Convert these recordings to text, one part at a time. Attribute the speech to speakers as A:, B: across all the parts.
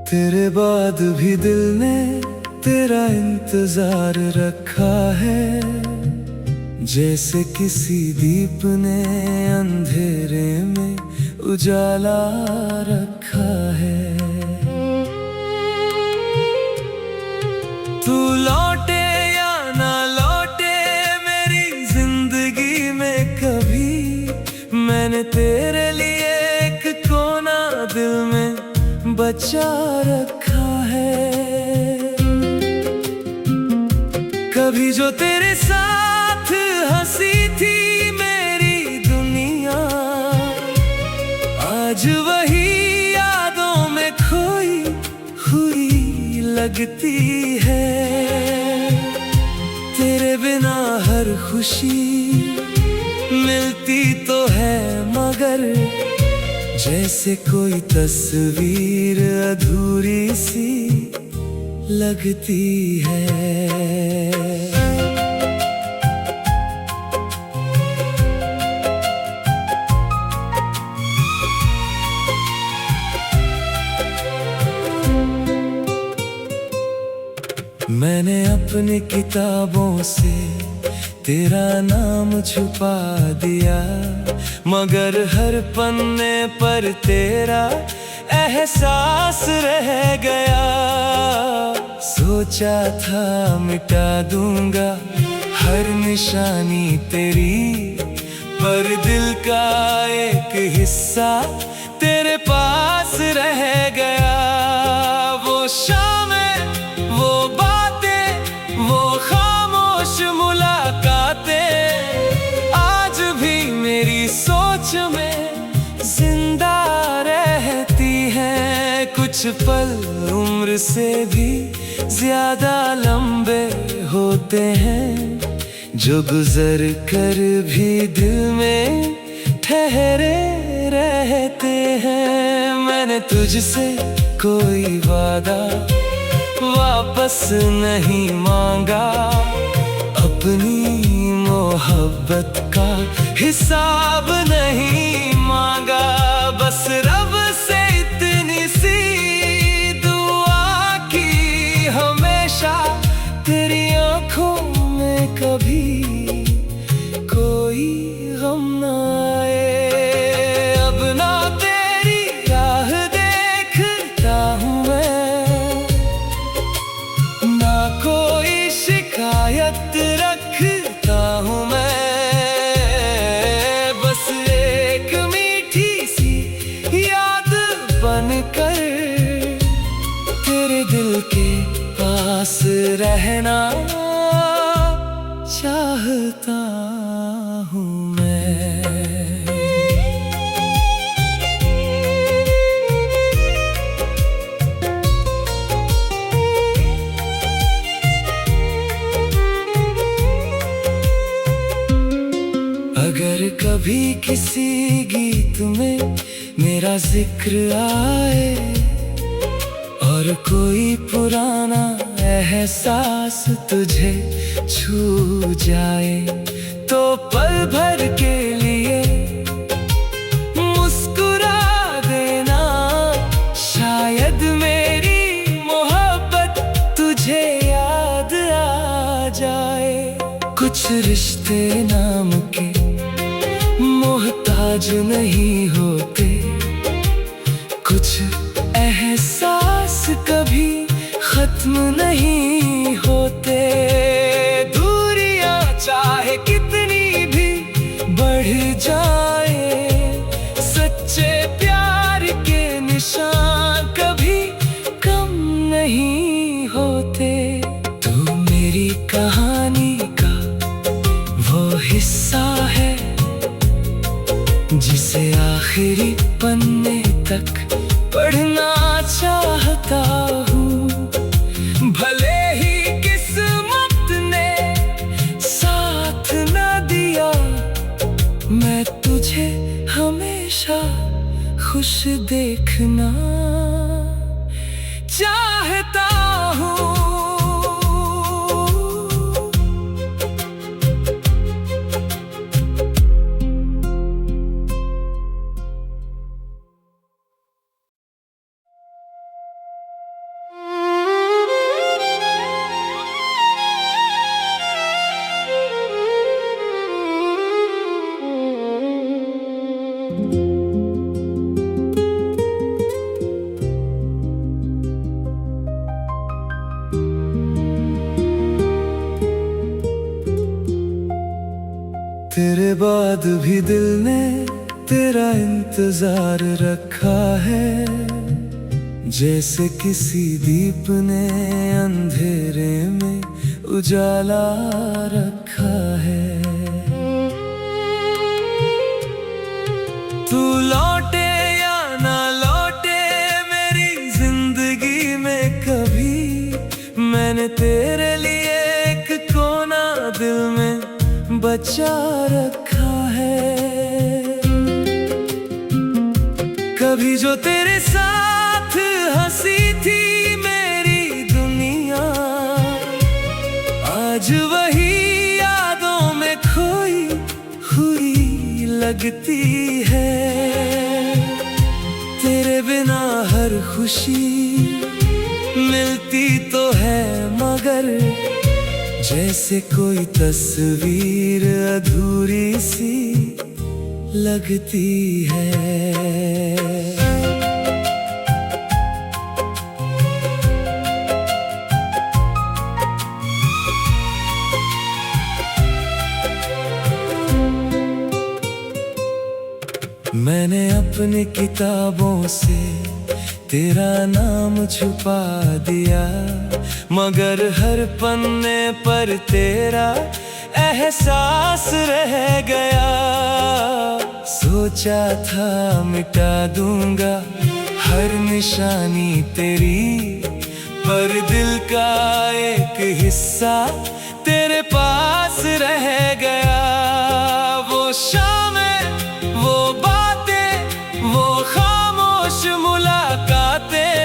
A: तेरे बाद भी दिल ने तेरा इंतजार रखा है, जैसे किसी दीप ने अंधेरे में उजाला रखा है। तू लौटे या ना लौटे मेरी जिंदगी में कभी, मैंने तेरे लिए एक कोना दिल में बचा रखा है। कभी जो तेरे साथ हंसी थी मेरी दुनिया, आज वही यादों में खोई हुई लगती है। तेरे बिना हर खुशी मिलती तो है मगर जैसे कोई तस्वीर अधूरी सी लगती है। मैंने अपनी किताबों से तेरा नाम छुपा दिया, मगर हर पन्ने पर तेरा एहसास रह गया। सोचा था मिटा दूंगा हर निशानी तेरी, पर दिल का एक हिस्सा तेरे पास रह गया। वो शामें, वो बातें, वो खामोश मुलाकातें आज भी मेरी सोच में जिंदा रहती हैं। कुछ पल उम्र से भी ज्यादा लंबे होते हैं, जो गुजर कर भी दिल में ठहरे रहते हैं। मैंने तुझसे कोई वादा वापस नहीं मांगा, अपनी मोहब्बत का हिसाब नहीं मांगा। बस रब से इतनी सी दुआ की हमेशा, तेरी आंखों में कभी कोई गम ना आए। अब ना तेरी राह देखता हूँ मैं, ना कोई शिकायत रखता हूँ मैं। बस एक मीठी सी याद बनकर तेरे दिल के पास रहना चाहता हूँ मैं। अगर कभी किसी गीत में मेरा जिक्र आए और कोई पुराना एहसास तुझे छू जाए, तो पल भर के लिए मुस्कुरा देना। शायद मेरी मोहब्बत तुझे याद आ जाए। कुछ रिश्ते नाम के मोहताज नहीं होते, कुछ एहसास कभी खत्म नहीं होते। दूरियां चाहे कितनी भी बढ़ जाए, सच्चे प्यार के निशान कभी कम नहीं होते। तू मेरी कहानी का वो हिस्सा है, जिसे आखिरी पन्ने तक पढ़ना चाहता हूँ। भले ही किस्मत ने साथ न दिया, मैं तुझे हमेशा खुश देखना चाहता हूँ। तेरे बाद भी दिल ने तेरा इंतजार रखा है, जैसे किसी दीप ने अंधेरे में उजाला रखा है। तू लौटे या ना लौटे मेरी जिंदगी में कभी, मैंने तेरे लिए एक कोना दिल में बचा रखा है। कभी जो तेरे साथ हंसी थी मेरी दुनिया, आज वही यादों में खोई हुई लगती है। तेरे बिना हर खुशी मिलती तो है, मगर जैसे कोई तस्वीर अधूरी सी लगती है। मैंने अपनी किताबों से तेरा नाम छुपा दिया, मगर हर पन्ने पर तेरा एहसास रह गया। सोचा था मिटा दूंगा हर निशानी तेरी, पर दिल का एक हिस्सा तेरे पास रह गया। वो शामें, वो बातें, वो खामोश मुलाकातें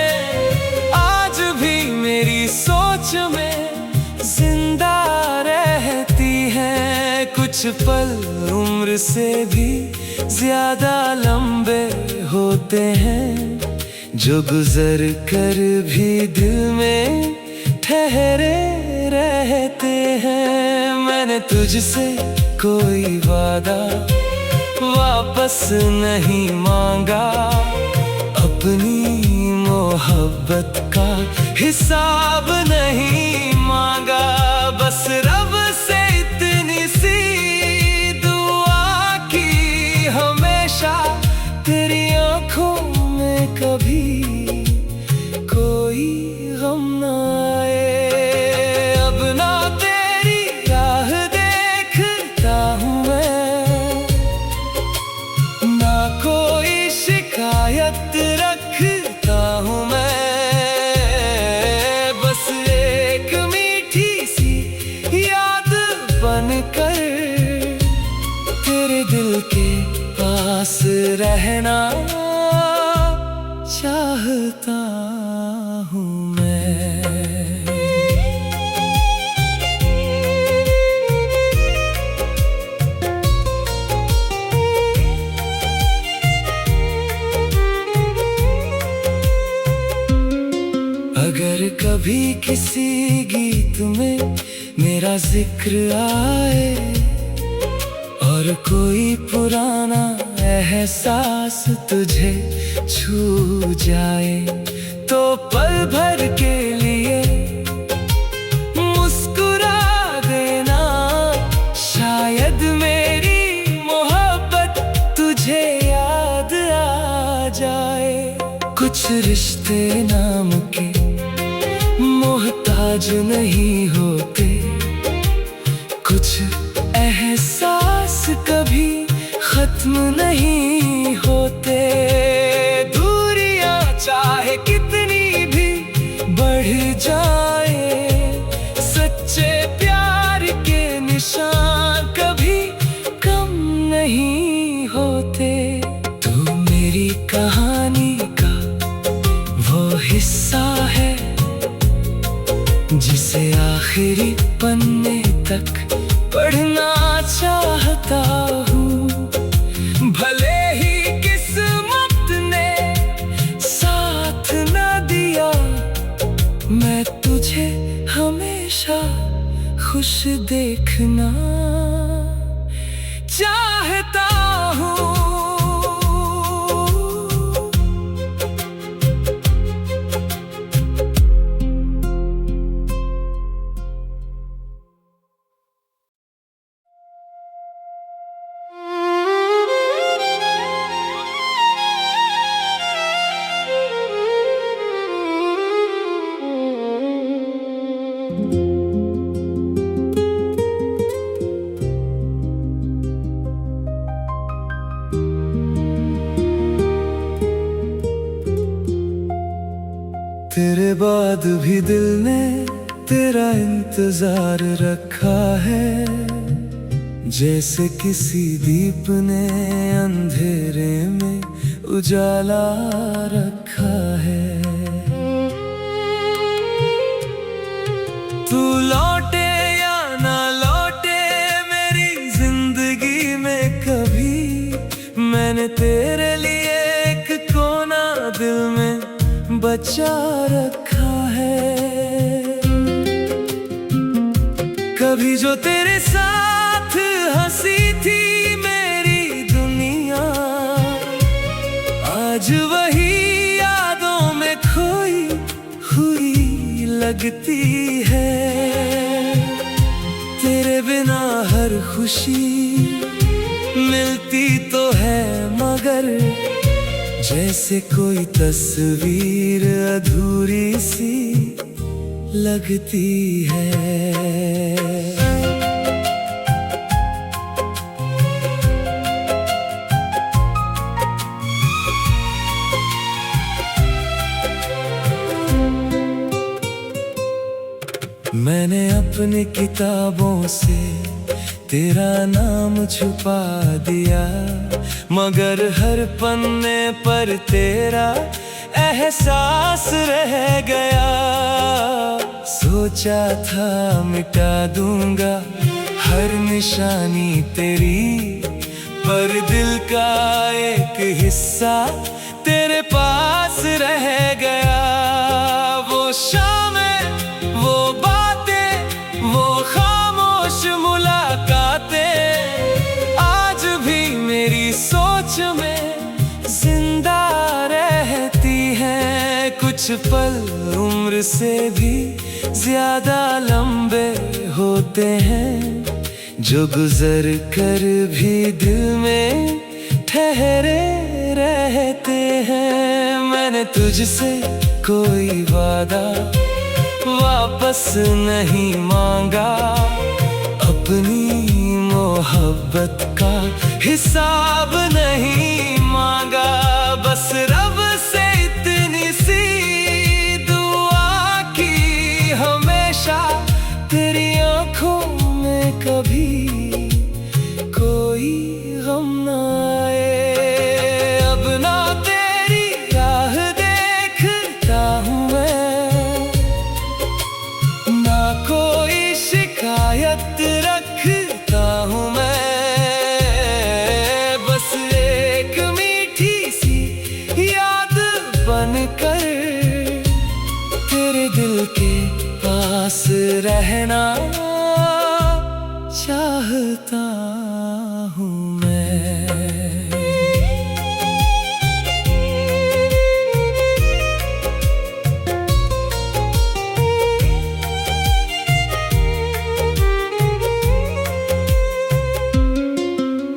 A: आज भी मेरी सोच में जिंदा रहती हैं। कुछ पल उम्र से भी ज्यादा लंबे होते हैं, जो गुजर कर भी दिल में ठहरे रहते हैं। मैंने तुझसे कोई वादा वापस नहीं मांगा, अपनी मोहब्बत का हिसाब नहीं मांगा। बस रब से इतनी सी दुआ की हमेशा, तेरी आंखों में कभी कोई गम न आए। अब ना तेरी राह देखता हूँ मैं, ना कोई शिकायत रखता हूँ मैं। बस एक मीठी सी याद बनकर तेरे दिल के पास रहना चाहता हूँ मैं। अगर कभी किसी गीत में मेरा जिक्र आए और कोई पुराना एहसास तुझे छू जाए, तो पल भर के लिए मुस्कुरा देना। शायद मेरी मोहब्बत तुझे याद आ जाए। कुछ रिश्ते नाम के मोहताज नहीं होते, कुछ एहसास कभी खत्म नहीं होते। दूरियां चाहे कितनी भी बढ़ जाए, सच्चे प्यार के निशान कभी कम नहीं होते। तू मेरी कहानी का वो हिस्सा है, जिसे आखिरी पन्ने तक पढ़ना चाहता हूँ। भले ही किस्मत ने साथ न दिया, मैं तुझे हमेशा खुश देखना चाहता हूँ। बाद भी दिल ने तेरा इंतजार रखा है, जैसे किसी दीप ने अंधेरे में उजाला रखा है। तू लौटे या ना लौटे मेरी जिंदगी में कभी, मैंने तेरे लिए एक कोना दिल में बचा रखा है। कभी जो तेरे साथ हंसी थी मेरी दुनिया, आज वही यादों में खोई हुई लगती है। तेरे बिना हर खुशी मिलती तो है मगर, जैसे कोई तस्वीर अधूरी सी लगती है। मैंने अपनी किताबों से तेरा नाम छुपा दिया, मगर हर पन्ने पर तेरा एहसास रह गया। सोचा था मिटा दूंगा हर निशानी तेरी, पर दिल का एक हिस्सा तेरे पास रह गया। वो शामें, वो बातें, वो खामोश मुलाकातें आज भी मेरी सोच में जिंदा रहती हैं। कुछ पल उम्र से भी ज्यादा लंबे होते हैं, जो गुजर कर भी दिल में ठहरे रहते हैं। मैंने तुझसे कोई वादा वापस नहीं मांगा, अपनी मोहब्बत का हिसाब नहीं मांगा। बस रब से इतनी सी दुआ की हमेशा, तेरी आंखों में कभी कोई गम ना आए। अब ना तेरी राह देखता हूँ मैं, ना कोई शिकायत रखता हूँ मैं। बस एक मीठी सी याद बनकर तेरे दिल के पास रहना चाहता हूँ मैं।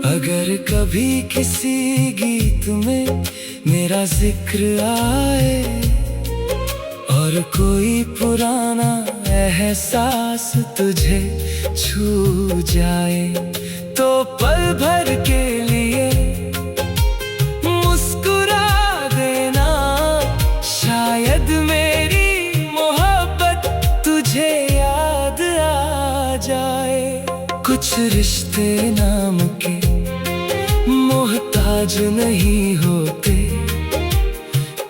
A: अगर कभी किसी गीत में मेरा जिक्र आए और कोई पुराना एहसास तुझे छू जाए, तो पल भर के लिए मुस्कुरा देना। शायद मेरी मोहब्बत तुझे याद आ जाए। कुछ रिश्ते नाम के मोहताज नहीं होते,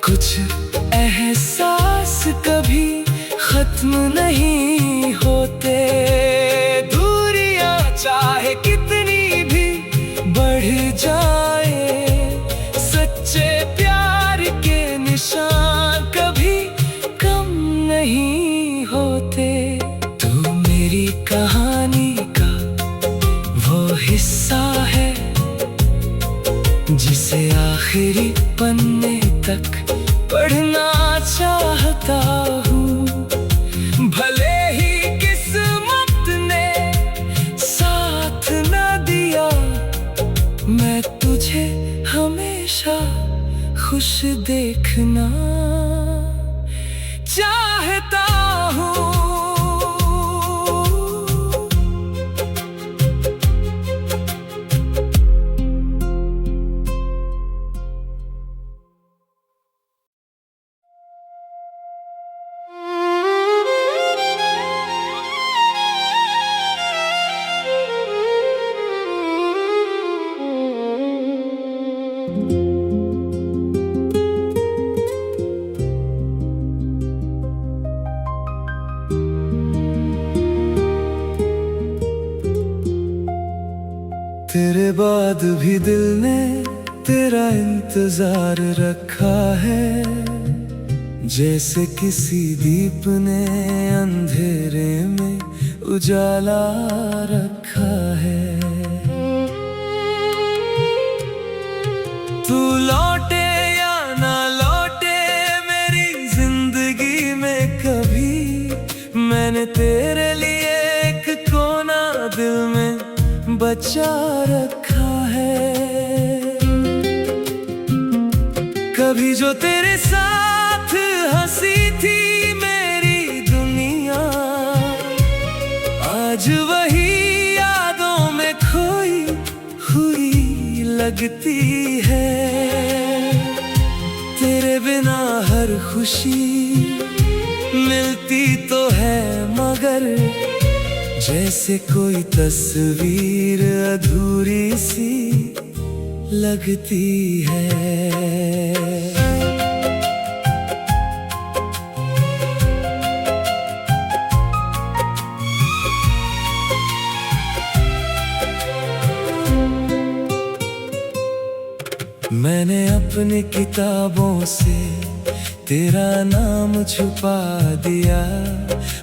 A: कुछ एहसास कभी खत्म नहीं होते। दूरियां चाहे कितनी भी बढ़ जाए, सच्चे प्यार के निशान कभी कम नहीं होते। तू मेरी कहानी का वो हिस्सा है, जिसे आखिरी पन्ने तक पढ़ना चाहता हूँ। भले ही किस्मत ने साथ न दिया, मैं तुझे हमेशा खुश देखना चाहता हूँ। तेरे बाद भी दिल ने तेरा इंतजार रखा है, जैसे किसी दीप ने अंधेरे में उजाला रखा है। तू लौटे या ना लौटे मेरी जिंदगी में कभी, मैंने तेरे लिए एक कोना दिल में बचा रखा है। कभी जो तेरे साथ हंसी थी मेरी दुनिया, आज वही यादों में खोई हुई लगती है। तेरे बिना हर खुशी मिलती तो है मगर जैसे कोई तस्वीर अधूरी सी लगती है। मैंने अपनी किताबों से तेरा नाम छुपा दिया,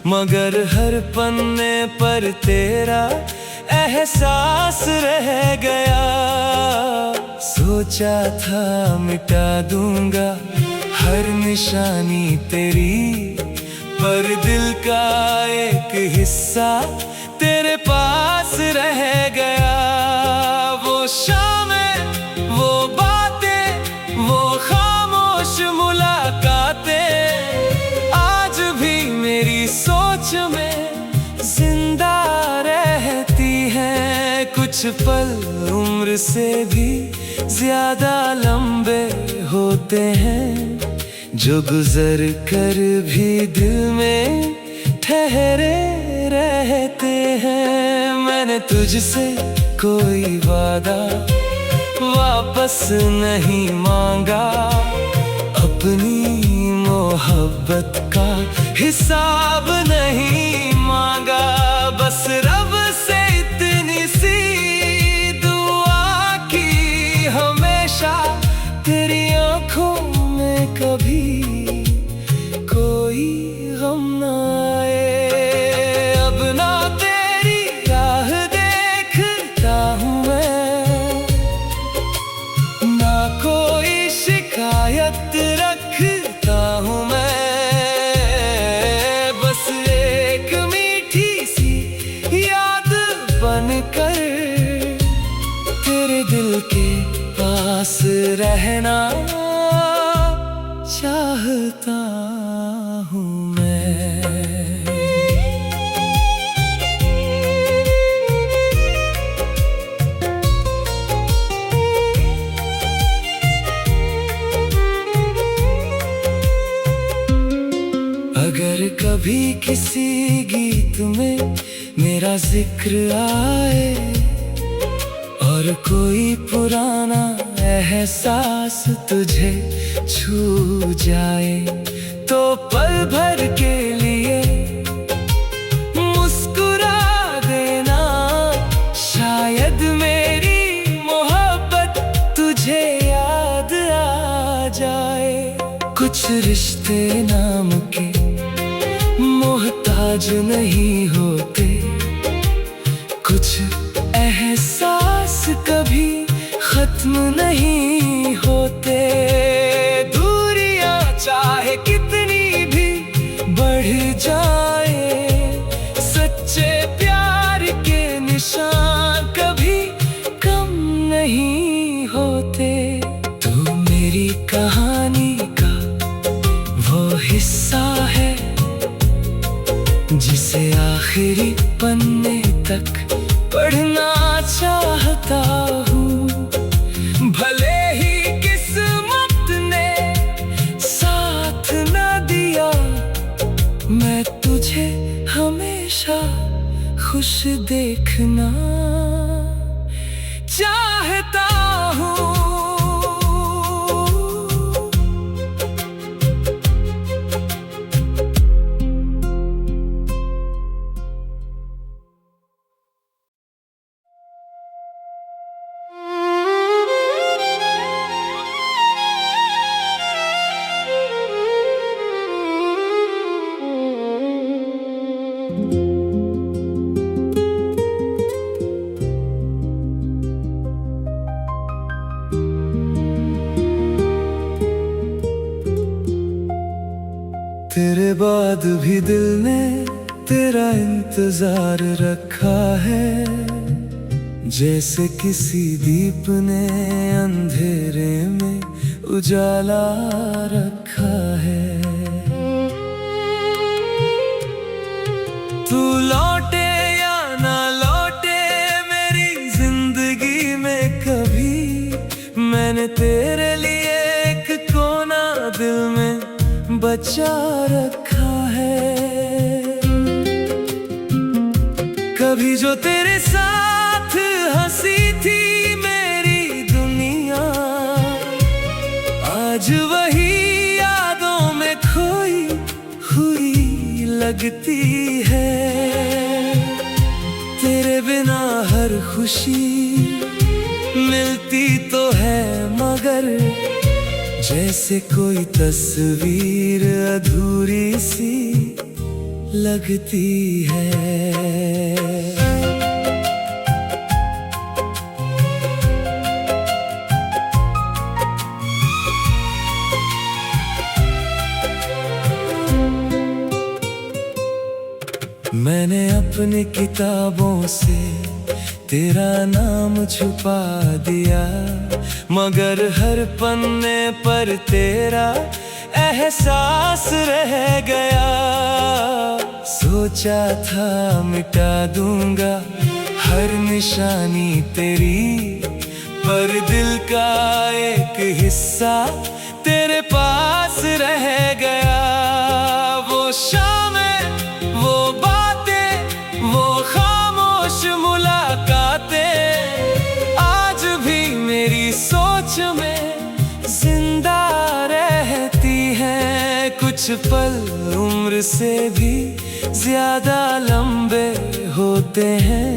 A: मगर हर पन्ने पर तेरा एहसास रह गया। सोचा था मिटा दूंगा हर निशानी तेरी, पर दिल का एक हिस्सा तेरे पास रह गया। वो शामें, वो बातें, वो खामोश मुलाकातें आज भी मेरी सोच में जिंदा रहती हैं। कुछ पल उम्र से भी ज्यादा लंबे होते हैं, जो गुजर कर भी दिल में ठहरे रहते हैं। मैंने तुझसे कोई वादा वापस नहीं मांगा, अपनी मोहब्बत का हिसाब नहीं मांगा। बस रब से इतनी सी दुआ की हमेशा, तेरी आंखों में कभी कोई गम न आए। अब ना तेरी राह देखता हूँ मैं, ना कोई शिकायत रखता हूँ मैं। बस एक मीठी सी याद बनकर तेरे दिल के पास रहना चाहता हूँ मैं। अगर कभी किसी गीत में मेरा जिक्र आए और कोई पुराना एहसास तुझे छू जाए, तो पल भर के लिए मुस्कुरा देना। शायद मेरी मोहब्बत तुझे याद आ जाए। कुछ रिश्ते नाम के मोहताज नहीं होते, कुछ एहसास कभी खत्म नहीं होते। दूरियां चाहे कितनी भी बढ़ जाए, सच्चे प्यार के निशान कभी कम नहीं होते। तू मेरी कहानी का वो हिस्सा है, जिसे आखिरी पन्ने तक पढ़ना चाहता हूँ। भले ही किस्मत ने साथ न दिया, मैं तुझे हमेशा खुश देखना चाहता हूँ। तेरे बाद भी दिल ने तेरा इंतजार रखा है, जैसे किसी दीप ने अंधेरे में उजाला रखा है। तू लौटे या ना लौटे मेरी जिंदगी में कभी, मैंने तेरे लिए एक कोना दिल में बचा रखा है। कभी जो तेरे साथ हंसी थी मेरी दुनिया, आज वही यादों में खोई हुई लगती है। तेरे बिना हर खुशी मिलती तो है, मगर जैसे कोई तस्वीर अधूरी सी लगती है। मैंने अपनी किताबों से तेरा नाम छुपा दिया, मगर हर पन्ने पर तेरा एहसास रह गया। सोचा था मिटा दूंगा हर निशानी तेरी, पर दिल का एक हिस्सा तेरे पास रह गया। वो शामें, वो बातें, वो खामोश मुलाकातें आज भी मेरी सोच में जिंदा रहती हैं। कुछ पल उम्र से भी ज्यादा लंबे होते हैं,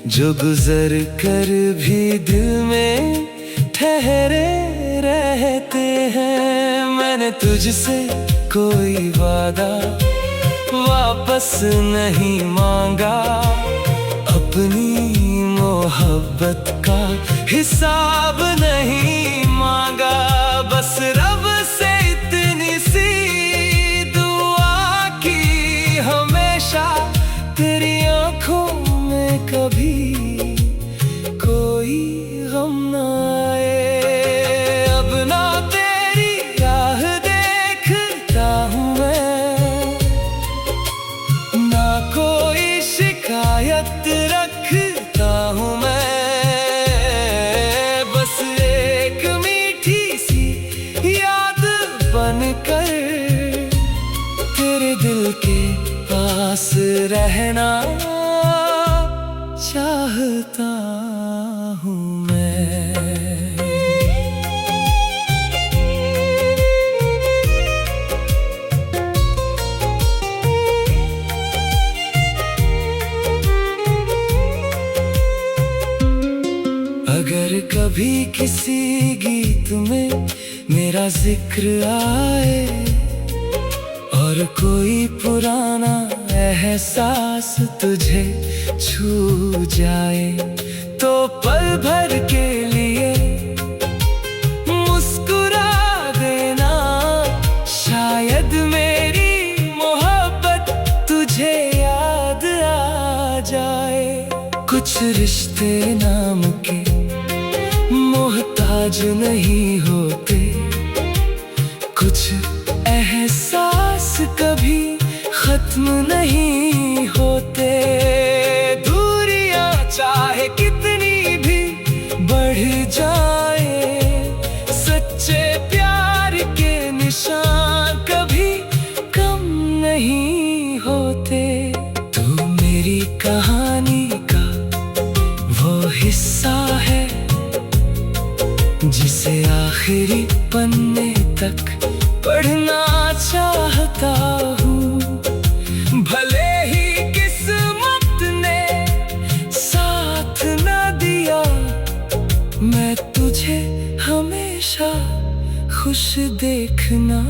A: जो गुजर कर भी दिल में ठहरे रहते हैं। मैंने तुझसे कोई वादा वापस नहीं मांगा, अपनी मोहब्बत का हिसाब नहीं मांगा। बस रब से इतनी सी दुआ की हमेशा, तेरी आंखों में कभी कोई गम ना आए। अब ना तेरी राह देखता हूँ मैं, ना कोई शिकायत रखता हूँ मैं। बस एक मीठी सी याद बनकर तेरे दिल के पास रहना चाहता हूँ मैं। अगर कभी किसी गीत में मेरा जिक्र आए और कोई पुराना एहसास तुझे छू जाए, तो पल भर के लिए मुस्कुरा देना। शायद मेरी मोहब्बत तुझे याद आ जाए। कुछ रिश्ते नाम के मोहताज नहीं होते, कुछ एहसास कभी खत्म नहीं होते। दूरियां चाहे कितनी भी बढ़ जाए, सच्चे प्यार के निशान कभी कम नहीं होते। तू मेरी कहानी का वो हिस्सा है, जिसे आखिरी पन्ने तक पढ़ना चाहता हूँ। भले ही किस्मत ने साथ न दिया, मैं तुझे हमेशा खुश देखना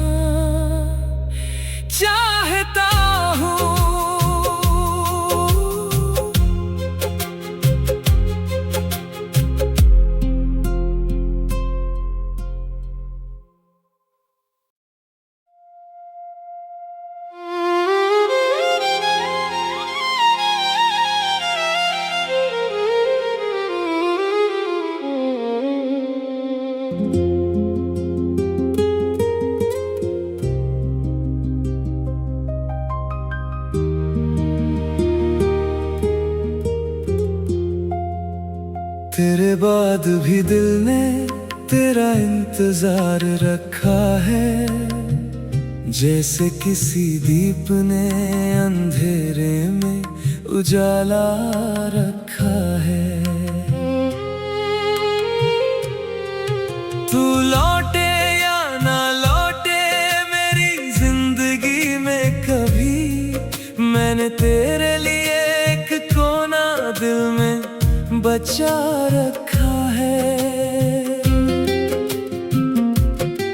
A: चाहता हूँ। तेरे बाद भी दिल ने तेरा इंतजार रखा है, जैसे किसी दीप ने अंधेरे में उजाला रखा है। तू लौटे या ना लौटे मेरी जिंदगी में कभी, मैंने तेरे लिए एक कोना दिल में बचा रखा है।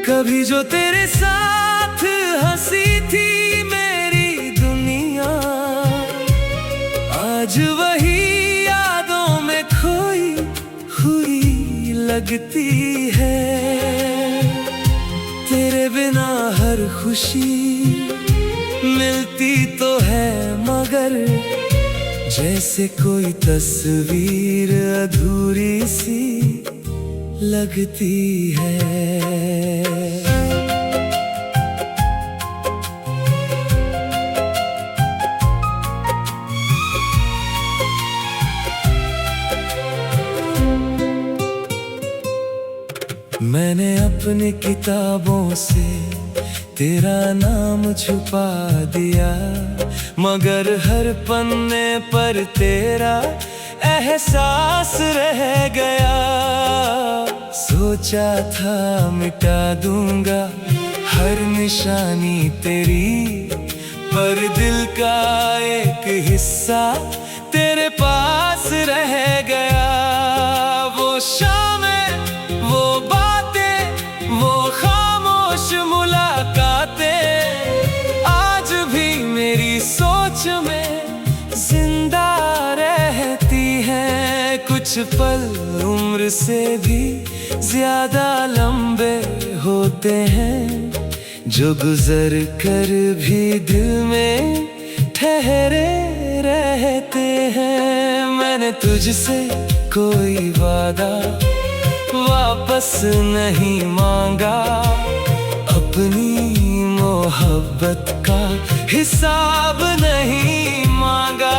A: कभी जो तेरे साथ हंसी थी मेरी दुनिया, आज वही यादों में खोई हुई लगती है। तेरे बिना हर खुशी मिलती तो है, मगर जैसे कोई तस्वीर अधूरी सी लगती है। मैंने अपनी किताबों से तेरा नाम छुपा दिया, मगर हर पन्ने पर तेरा एहसास रह गया। सोचा था मिटा दूंगा हर निशानी तेरी, पर दिल का एक हिस्सा तेरे पास रह गया। वो शामें, वो बातें, वो खामोश मुलाकातें आज भी मेरी सोच में जिंदा रहती हैं। कुछ पल उम्र से भी ज्यादा लंबे होते हैं, जो गुजर कर भी दिल में ठहरे रहते हैं। मैंने तुझसे कोई वादा वापस नहीं मांगा, अपनी मोहब्बत का हिसाब नहीं मांगा,